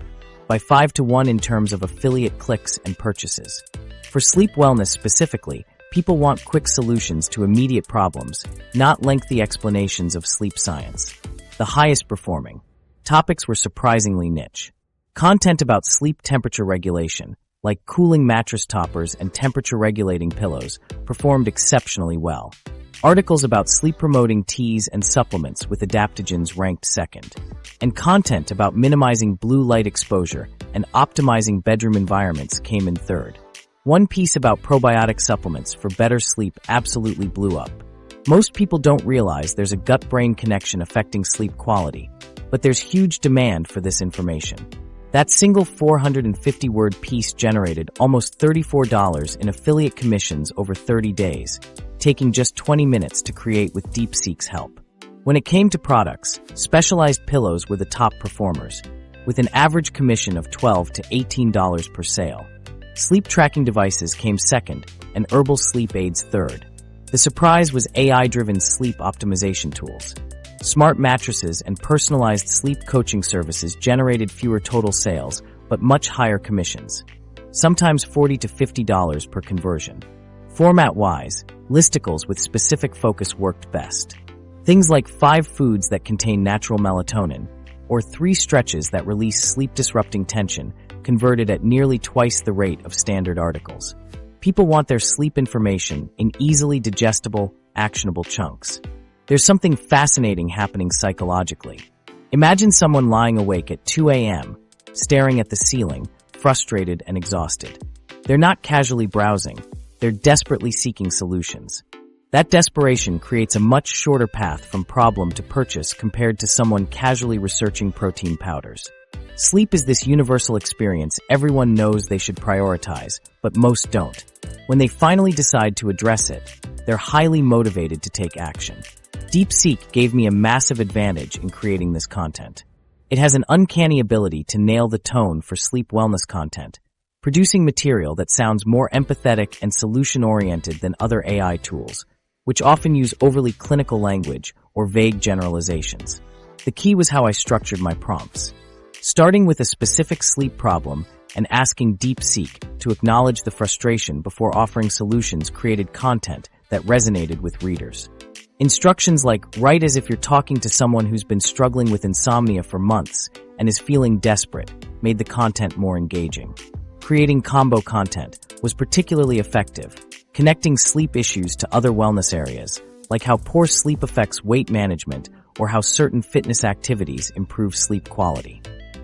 by 5 to 1 in terms of affiliate clicks and purchases. For sleep wellness specifically, people want quick solutions to immediate problems, not lengthy explanations of sleep science. The highest performing topics were surprisingly niche. Content about sleep temperature regulation, like cooling mattress toppers and temperature-regulating pillows, performed exceptionally well. Articles about sleep-promoting teas and supplements with adaptogens ranked second. And content about minimizing blue light exposure and optimizing bedroom environments came in third. One piece about probiotic supplements for better sleep absolutely blew up. Most people don't realize there's a gut-brain connection affecting sleep quality, but there's huge demand for this information. That single 450-word piece generated almost $34 in affiliate commissions over 30 days, taking just 20 minutes to create with DeepSeek's help. When it came to products, specialized pillows were the top performers, with an average commission of $12 to $18 per sale. Sleep tracking devices came second, and herbal sleep aids third. The surprise was AI-driven sleep optimization tools. Smart mattresses and personalized sleep coaching services generated fewer total sales, but much higher commissions, sometimes $40 to $50 per conversion. Format-wise, listicles with specific focus worked best. Things like 5 foods that contain natural melatonin, or 3 stretches that release sleep-disrupting tension, converted at nearly twice the rate of standard articles. People want their sleep information in easily digestible, actionable chunks. There's something fascinating happening psychologically. Imagine someone lying awake at 2 a.m., staring at the ceiling, frustrated and exhausted. They're not casually browsing, they're desperately seeking solutions. That desperation creates a much shorter path from problem to purchase compared to someone casually researching protein powders. Sleep is this universal experience everyone knows they should prioritize, but most don't. When they finally decide to address it, they're highly motivated to take action. DeepSeek gave me a massive advantage in creating this content. It has an uncanny ability to nail the tone for sleep wellness content, producing material that sounds more empathetic and solution-oriented than other AI tools, which often use overly clinical language or vague generalizations. The key was how I structured my prompts. Starting with a specific sleep problem and asking DeepSeek to acknowledge the frustration before offering solutions created content that resonated with readers. Instructions like write as if you're talking to someone who's been struggling with insomnia for months and is feeling desperate made the content more engaging. Creating combo content was particularly effective, connecting sleep issues to other wellness areas, like how poor sleep affects weight management or how certain fitness activities improve sleep quality.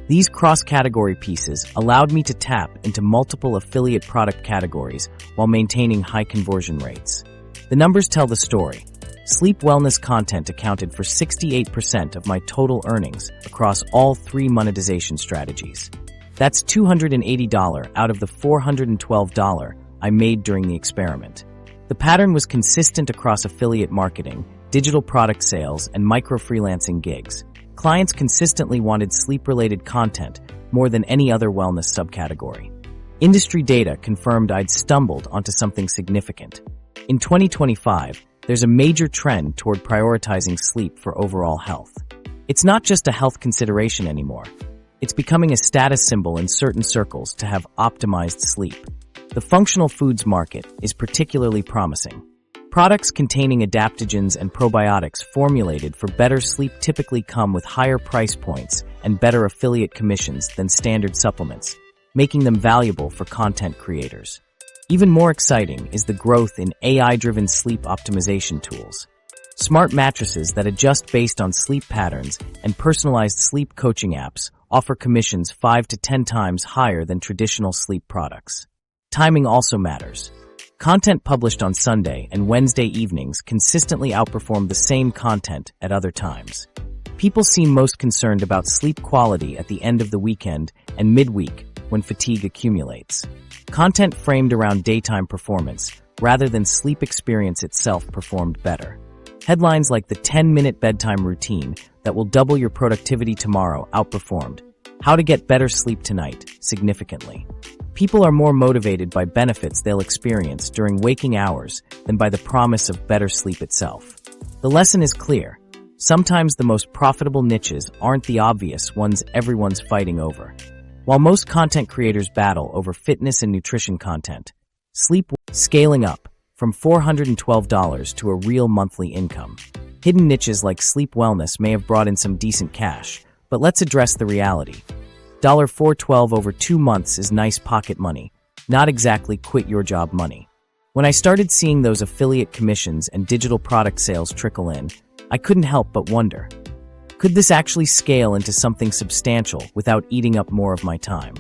These cross-category pieces allowed me to tap into multiple affiliate product categories while maintaining high conversion rates. The numbers tell the story. Sleep wellness content accounted for 68% of my total earnings across all 3 monetization strategies. That's $280 out of the $412 I made during the experiment. The pattern was consistent across affiliate marketing, digital product sales, and micro-freelancing gigs. Clients consistently wanted sleep-related content more than any other wellness subcategory. Industry data confirmed I'd stumbled onto something significant. In 2025, there's a major trend toward prioritizing sleep for overall health. It's not just a health consideration anymore. It's becoming a status symbol in certain circles to have optimized sleep. The functional foods market is particularly promising. Products containing adaptogens and probiotics formulated for better sleep typically come with higher price points and better affiliate commissions than standard supplements, making them valuable for content creators. Even more exciting is the growth in AI-driven sleep optimization tools. Smart mattresses that adjust based on sleep patterns and personalized sleep coaching apps offer commissions 5 to 10 times higher than traditional sleep products. Timing also matters. Content published on Sunday and Wednesday evenings consistently outperform the same content at other times. People seem most concerned about sleep quality at the end of the weekend and midweek when fatigue accumulates. Content framed around daytime performance rather than sleep experience itself performed better. Headlines like the 10-minute bedtime routine that will double your productivity tomorrow outperformed. How to get better sleep tonight significantly. People are more motivated by benefits they'll experience during waking hours than by the promise of better sleep itself. The lesson is clear. Sometimes the most profitable niches aren't the obvious ones everyone's fighting over. While most content creators battle over fitness and nutrition content, sleep scaling up from $412 to a real monthly income. Hidden niches like sleep wellness may have brought in some decent cash, but let's address the reality. $412 over 2 months is nice pocket money, not exactly quit your job money. When I started seeing those affiliate commissions and digital product sales trickle in, I couldn't help but wonder, could this actually scale into something substantial without eating up more of my time?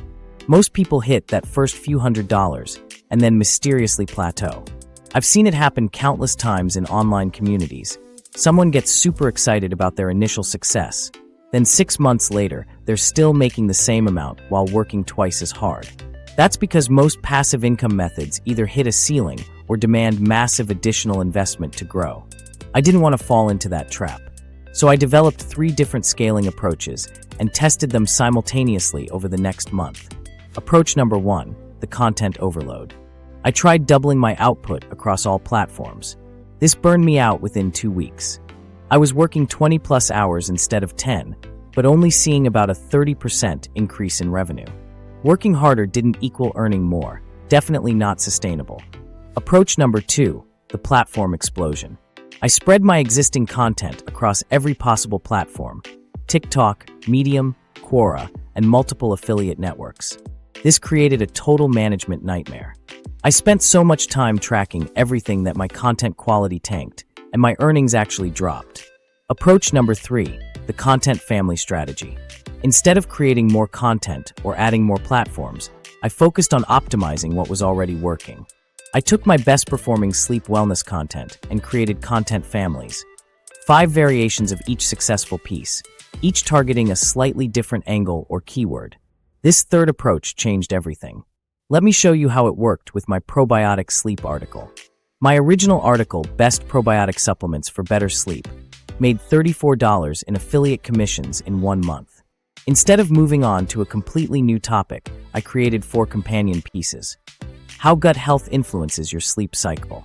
Most people hit that first few $100s and then mysteriously plateau. I've seen it happen countless times in online communities. Someone gets super excited about their initial success. Then 6 months later, they're still making the same amount while working twice as hard. That's because most passive income methods either hit a ceiling or demand massive additional investment to grow. I didn't want to fall into that trap. So I developed 3 different scaling approaches and tested them simultaneously over the next month. Approach number 1, the content overload. I tried doubling my output across all platforms. This burned me out within 2 weeks. I was working 20+ hours instead of 10, but only seeing about a 30% increase in revenue. Working harder didn't equal earning more, definitely not sustainable. Approach number 2, the platform explosion. I spread my existing content across every possible platform: TikTok, Medium, Quora, and multiple affiliate networks. This created a total management nightmare. I spent so much time tracking everything that my content quality tanked, and my earnings actually dropped. Approach number 3, the content family strategy. Instead of creating more content or adding more platforms, I focused on optimizing what was already working. I took my best performing sleep wellness content and created content families. 5 variations of each successful piece, each targeting a slightly different angle or keyword. This third approach changed everything. Let me show you how it worked with my probiotic sleep article. My original article, Best Probiotic Supplements for Better Sleep, made $34 in affiliate commissions in 1 month. Instead of moving on to a completely new topic, I created 4 companion pieces. How gut health influences your sleep cycle.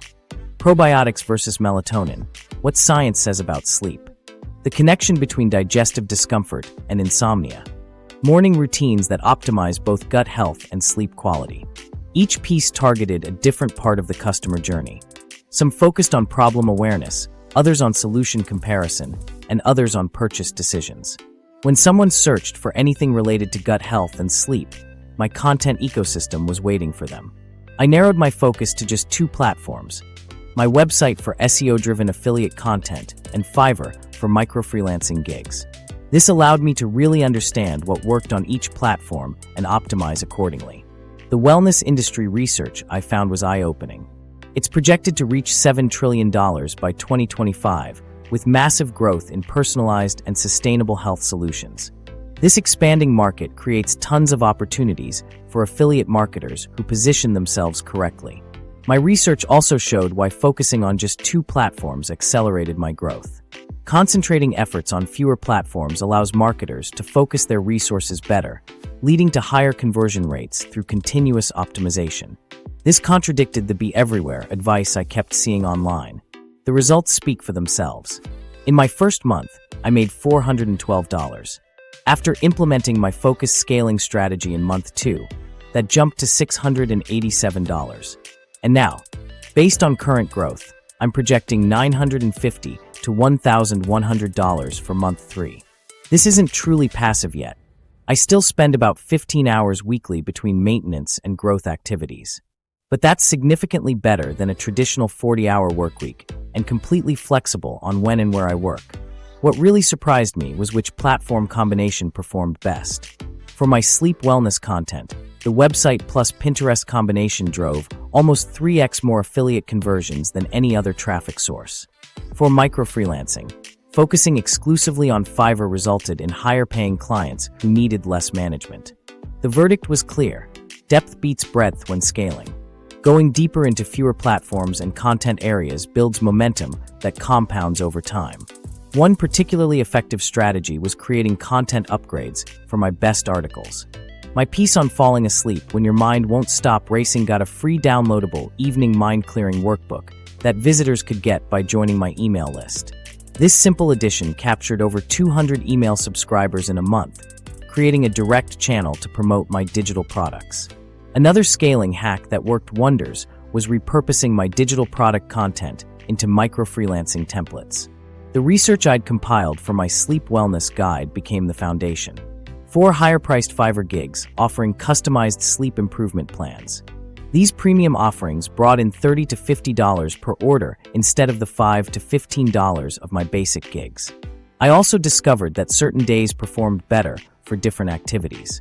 Probiotics versus melatonin. What science says about sleep. The connection between digestive discomfort and insomnia. Morning routines that optimize both gut health and sleep quality. Each piece targeted a different part of the customer journey. Some focused on problem awareness, others on solution comparison, and others on purchase decisions. When someone searched for anything related to gut health and sleep, my content ecosystem was waiting for them. I narrowed my focus to just 2 platforms: my website for SEO-driven affiliate content and Fiverr for micro-freelancing gigs. This allowed me to really understand what worked on each platform and optimize accordingly. The wellness industry research I found was eye-opening. It's projected to reach $7 trillion by 2025, with massive growth in personalized and sustainable health solutions. This expanding market creates tons of opportunities for affiliate marketers who position themselves correctly. My research also showed why focusing on just 2 platforms accelerated my growth. Concentrating efforts on fewer platforms allows marketers to focus their resources better, leading to higher conversion rates through continuous optimization. This contradicted the be everywhere advice I kept seeing online. The results speak for themselves. In my first month, I made $412. After implementing my focused scaling strategy in month 2, that jumped to $687. And now, based on current growth, I'm projecting $950 to $1,100 for month 3. This isn't truly passive yet. I still spend about 15 hours weekly between maintenance and growth activities. But that's significantly better than a traditional 40-hour workweek and completely flexible on when and where I work. What really surprised me was which platform combination performed best. For my sleep wellness content, the website plus Pinterest combination drove almost 3x more affiliate conversions than any other traffic source. For micro-freelancing, focusing exclusively on Fiverr resulted in higher-paying clients who needed less management. The verdict was clear: depth beats breadth when scaling. Going deeper into fewer platforms and content areas builds momentum that compounds over time. One particularly effective strategy was creating content upgrades for my best articles. My piece on falling asleep when your mind won't stop racing got a free downloadable evening mind-clearing workbook that visitors could get by joining my email list. This simple addition captured over 200 email subscribers in a month, creating a direct channel to promote my digital products. Another scaling hack that worked wonders was repurposing my digital product content into micro-freelancing templates. The research I'd compiled for my sleep wellness guide became the foundation. 4 higher-priced Fiverr gigs offering customized sleep improvement plans. These premium offerings brought in $30 to $50 per order instead of the $5 to $15 of my basic gigs. I also discovered that certain days performed better for different activities.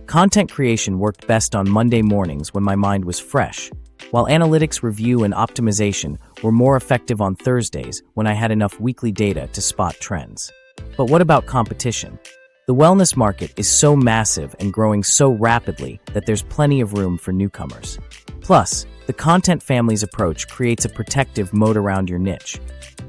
Content creation worked best on Monday mornings when my mind was fresh, while analytics review and optimization were more effective on Thursdays when I had enough weekly data to spot trends. But what about competition? The wellness market is so massive and growing so rapidly that there's plenty of room for newcomers. Plus, the content family's approach creates a protective moat around your niche.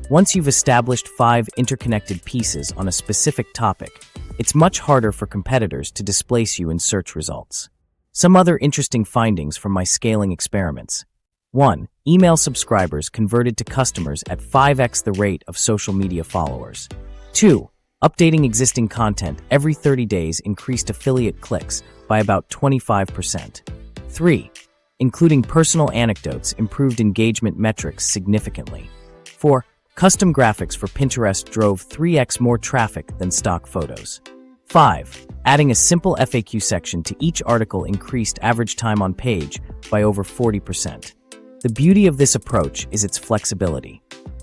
Once you've established 5 interconnected pieces on a specific topic, it's much harder for competitors to displace you in search results. Some other interesting findings from my scaling experiments. 1. Email subscribers converted to customers at 5x the rate of social media followers. 2. Updating existing content every 30 days increased affiliate clicks by about 25%. 3. Including personal anecdotes improved engagement metrics significantly. 4. Custom graphics for Pinterest drove 3x more traffic than stock photos. 5. Adding a simple FAQ section to each article increased average time on page by over 40%. The beauty of this approach is its flexibility.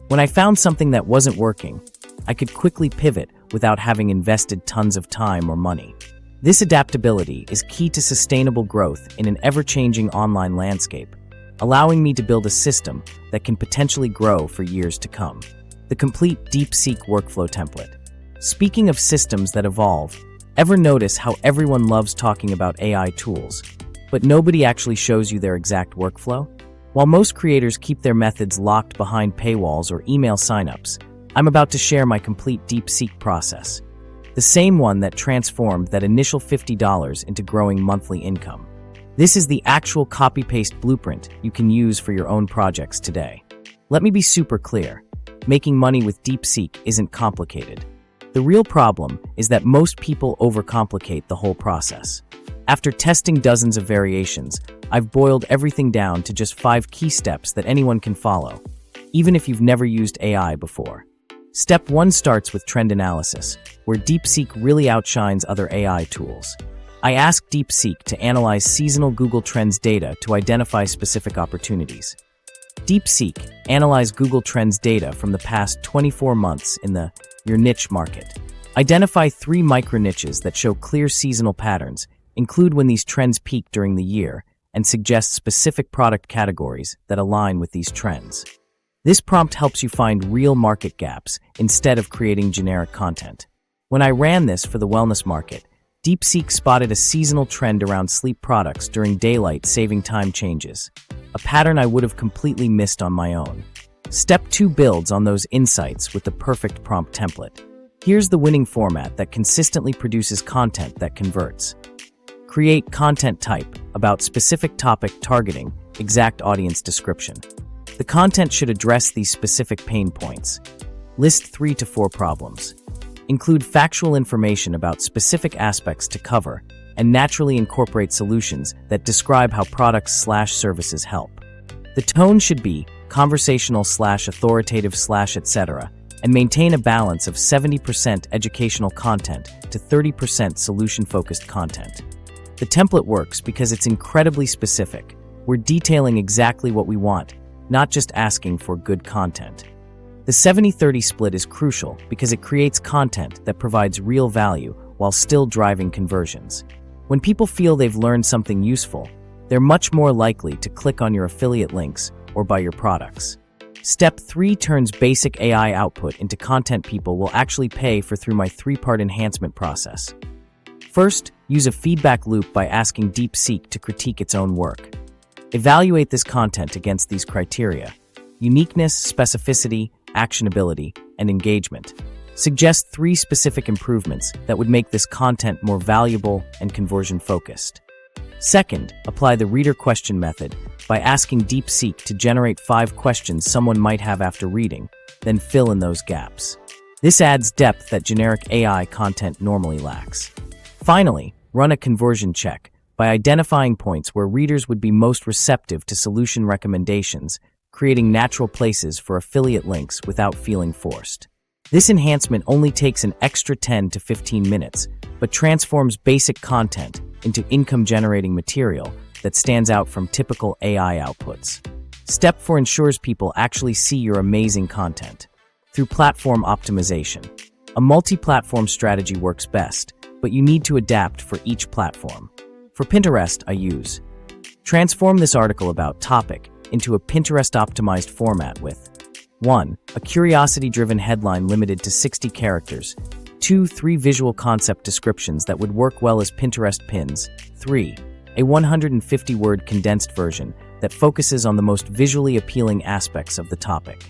When I found something that wasn't working, I could quickly pivot without having invested tons of time or money. This adaptability is key to sustainable growth in an ever-changing online landscape, allowing me to build a system that can potentially grow for years to come. The complete DeepSeek workflow template. Speaking of systems that evolve, ever notice how everyone loves talking about AI tools, but nobody actually shows you their exact workflow? While most creators keep their methods locked behind paywalls or email signups, I'm about to share my complete DeepSeek process. The same one that transformed that initial $50 into growing monthly income. This is the actual copy-paste blueprint you can use for your own projects today. Let me be super clear. Making money with DeepSeek isn't complicated. The real problem is that most people overcomplicate the whole process. After testing dozens of variations, I've boiled everything down to just 5 key steps that anyone can follow, even if you've never used AI before. Step 1 starts with trend analysis, where DeepSeek really outshines other AI tools. I ask DeepSeek to analyze seasonal Google Trends data to identify specific opportunities. DeepSeek analyzed Google Trends data from the past 24 months in your niche market. Identify 3 micro-niches that show clear seasonal patterns, include when these trends peak during the year, and suggest specific product categories that align with these trends. This prompt helps you find real market gaps instead of creating generic content. When I ran this for the wellness market, DeepSeek spotted a seasonal trend around sleep products during daylight saving time changes, a pattern I would have completely missed on my own. Step 2 builds on those insights with the perfect prompt template. Here's the winning format that consistently produces content that converts. Create content type about specific topic targeting exact audience description. The content should address these specific pain points. List 3 to 4 problems. Include factual information about specific aspects to cover, and naturally incorporate solutions that describe how products/services help. The tone should be conversational/authoritative/etc., and maintain a balance of 70% educational content to 30% solution-focused content. The template works because it's incredibly specific. We're detailing exactly what we want, not just asking for good content. The 70-30 split is crucial because it creates content that provides real value while still driving conversions. When people feel they've learned something useful, they're much more likely to click on your affiliate links or buy your products. Step 3 turns basic AI output into content people will actually pay for through my 3-part enhancement process. First, use a feedback loop by asking DeepSeek to critique its own work. Evaluate this content against these criteria: uniqueness, specificity, actionability, and engagement. Suggest 3 specific improvements that would make this content more valuable and conversion-focused. Second, apply the reader question method by asking DeepSeek to generate 5 questions someone might have after reading, then fill in those gaps. This adds depth that generic AI content normally lacks. Finally, run a conversion check by identifying points where readers would be most receptive to solution recommendations, creating natural places for affiliate links without feeling forced. This enhancement only takes an extra 10 to 15 minutes, but transforms basic content into income-generating material that stands out from typical AI outputs. Step 4 ensures people actually see your amazing content. Through platform optimization. A multi-platform strategy works best, but you need to adapt for each platform. For Pinterest, I use transform this article about topic into a Pinterest-optimized format with 1. A curiosity-driven headline limited to 60 characters. 2. 3 visual concept descriptions that would work well as Pinterest pins. 3. A 150-word condensed version that focuses on the most visually appealing aspects of the topic.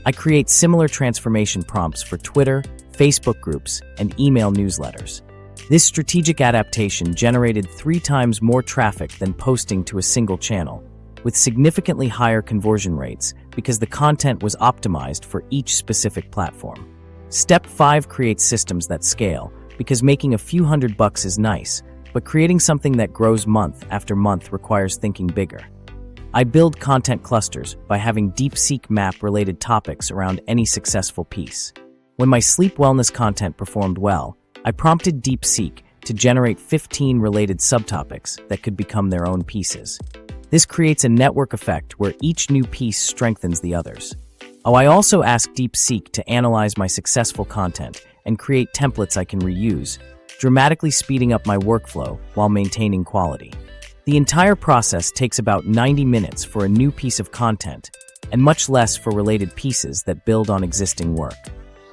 I create similar transformation prompts for Twitter, Facebook groups, and email newsletters. This strategic adaptation generated 3 times more traffic than posting to a single channel, with significantly higher conversion rates because the content was optimized for each specific platform. Step 5 creates systems that scale, because making a few $100 is nice, but creating something that grows month after month requires thinking bigger. I build content clusters by having DeepSeek map related topics around any successful piece. When my sleep wellness content performed well, I prompted DeepSeek to generate 15 related subtopics that could become their own pieces. This creates a network effect where each new piece strengthens the others. I also ask DeepSeek to analyze my successful content and create templates I can reuse, dramatically speeding up my workflow while maintaining quality. The entire process takes about 90 minutes for a new piece of content, and much less for related pieces that build on existing work.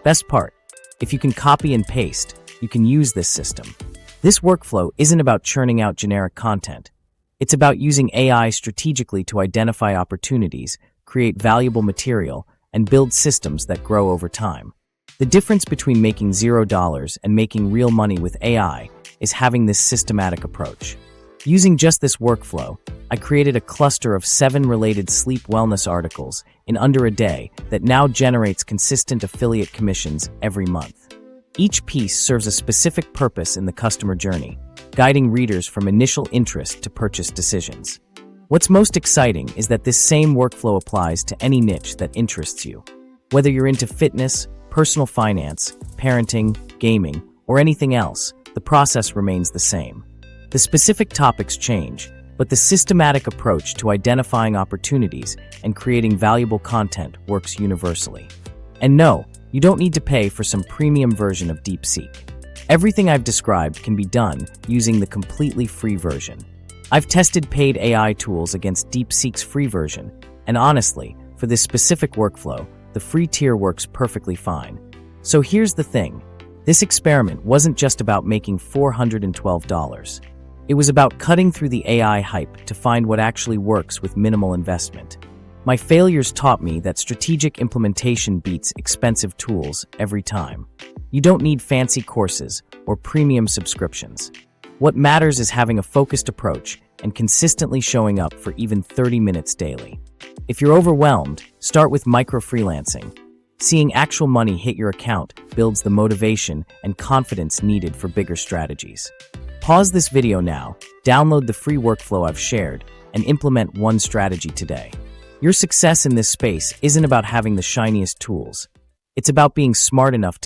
Best part, if you can copy and paste, you can use this system. This workflow isn't about churning out generic content. It's about using AI strategically to identify opportunities, create valuable material, and build systems that grow over time. The difference between making $0 and making real money with AI is having this systematic approach. Using just this workflow, I created a cluster of 7 related sleep wellness articles in under a day that now generates consistent affiliate commissions every month. Each piece serves a specific purpose in the customer journey, guiding readers from initial interest to purchase decisions. What's most exciting is that this same workflow applies to any niche that interests you. Whether you're into fitness, personal finance, parenting, gaming, or anything else, the process remains the same. The specific topics change, but the systematic approach to identifying opportunities and creating valuable content works universally. And no, you don't need to pay for some premium version of DeepSeek. Everything I've described can be done using the completely free version. I've tested paid AI tools against DeepSeek's free version, and honestly, for this specific workflow, the free tier works perfectly fine. So here's the thing. This experiment wasn't just about making $412. It was about cutting through the AI hype to find what actually works with minimal investment. My failures taught me that strategic implementation beats expensive tools every time. You don't need fancy courses or premium subscriptions. What matters is having a focused approach and consistently showing up for even 30 minutes daily. If you're overwhelmed, start with micro-freelancing. Seeing actual money hit your account builds the motivation and confidence needed for bigger strategies. Pause this video now, download the free workflow I've shared, and implement one strategy today. Your success in this space isn't about having the shiniest tools. It's about being smart enough